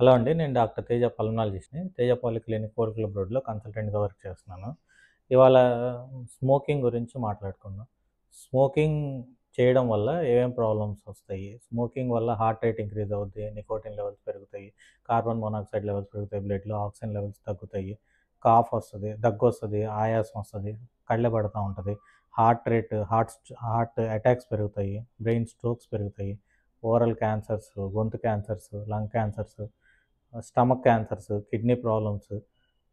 Hello అండి. నేను doctor Teja పల్మనాలజిస్ట్‌ని. తేజ పాలిక్లినిక్ కోర్ క్లబ్ రోడ్‌లో కన్సల్టెంట్‌గా వర్క్ చేస్తున్నాను. ఇవాళ స్మోకింగ్ గురించి మాట్లాడుకుందాం. స్మోకింగ్ చేయడం వల్ల ఏమేం ప్రాబ్లమ్స్ వస్తాయి? స్మోకింగ్ వల్ల హార్ట్ రేట్ ఇంక్రీజ్ అవుద్ది, నికోటిన్ లెవెల్స్ పెరుగుతాయి, కార్బన్ మోనాక్సైడ్ లెవెల్స్ పెరుగుతాయి, బ్లడ్‌లో ఆక్సిజన్ లెవెల్స్ తగ్గుతాయి, కాఫ్ వస్తది, దగ్గొస్తది, ఆయాసం వస్తది, కళ్ళెబడతా ఉంటది, హార్ట్ అటాక్స్ పెరుగుతాయి, బ్రెయిన్ స్ట్రోక్స్ పెరుగుతాయి, ఓరల్ క్యాన్సర్స్, గొంతు cancers, lung cancers, stomach cancers, kidney problems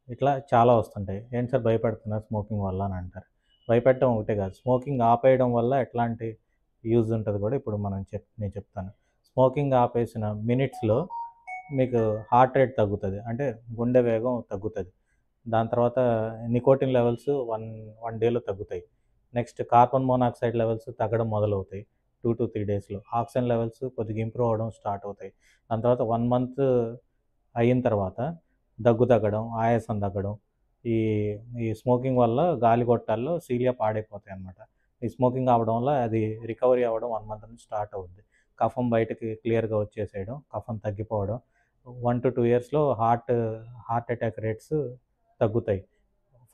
ఇట్లా చాలా వస్తుంటాయి. ఏంటి సార్ భయపడుతున్నారు స్మోకింగ్ వల్ల అని అంటారు. భయపెట్టడం ఒకటే కాదు, స్మోకింగ్ ఆపేయడం వల్ల ఎట్లాంటి యూజ్ ఉంటది కూడా ఇప్పుడు నేను చెప్తాను. స్మోకింగ్ ఆపేసిన మినిట్స్‌లో మీకు హార్ట్ రేట్ తగ్గుతది. అంటే గుండె వేగం తగ్గుతది. దాని తర్వాత నికోటిన్ లెవెల్స్ 1 డేలో తగ్గుతాయి. నెక్స్ట్ కార్బన్ మోనాక్సైడ్ లెవెల్స్ తగ్గడం మొదలవుతాయి. 2-3 డేస్‌లో. ఆక్సిజన్ లెవెల్స్ కొద్దిగా ఇంప్రూవ్ అవ్వడం స్టార్ట్ అవుతాయి. దాని తర్వాత 1 మంత్ అయిన తర్వాత దగ్గు తగ్గడం, ఆయాసం తగ్గడం, ఈ ఈ స్మోకింగ్ వల్ల గాలిగొట్టాల్లో సీలియా పాడైపోతాయన్నమాట. ఈ స్మోకింగ్ ఆపడం వల్ల అది రికవరీ అవ్వడం 1 మంత్ నుంచి స్టార్ట్ అవుద్ది. కఫం బయటకి క్లియర్‌గా వచ్చేసేయడం, కఫం తగ్గిపోవడం. 1-2 ఇయర్స్‌లో హార్ట్ అటాక్ రేట్స్ తగ్గుతాయి.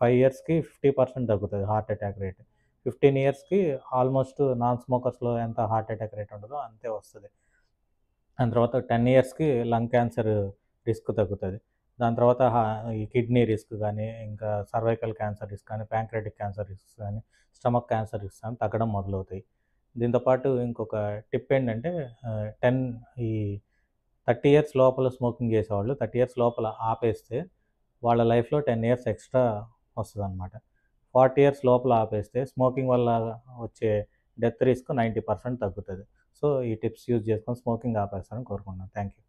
5 ఇయర్స్‌కి 50% తగ్గుతది హార్ట్ అటాక్ రేట్. 15 ఇయర్స్‌కి ఆల్మోస్ట్ నాన్ స్మోకర్స్‌లో ఎంత హార్ట్ అటాక్ రేట్ ఉంటదో అంతే వస్తది. దాని తర్వాత 10 ఇయర్స్‌కి లంగ్ క్యాన్సర్ రిస్క్ తగ్గుతది. దాని తర్వాత ఈ కిడ్నీ రిస్క్ గానీ, ఇంకా సర్వైకల్ క్యాన్సర్ రిస్క్ గానీ, ప్యాంక్రియాటిక్ క్యాన్సర్ రిస్క్స్ గానీ, స్టమక్ క్యాన్సర్ రిస్క్స్ గానీ తగ్గడం మొదలవుతాయి. దీంతో పాటు ఇంకొక టిప్ ఏంటంటే 10 ఈ 30 ఇయర్స్ లోపల స్మోకింగ్ చేసేవాళ్ళు 30 ఇయర్స్ లోపల ఆపేస్తే వాళ్ళ లైఫ్‌లో 10 ఇయర్స్ ఎక్స్‌ట్రా వస్తదనమాట. 40 ఇయర్స్ లోపల ఆపేస్తే స్మోకింగ్ వల్ల వచ్చే డెత్ రిస్క్ 90% తగ్గుతది. సో, ఈ టిప్స్ యూజ్ చేసుకొని స్మోకింగ్ ఆపేస్తారని కోరుకుంటున్నాను. Thank you.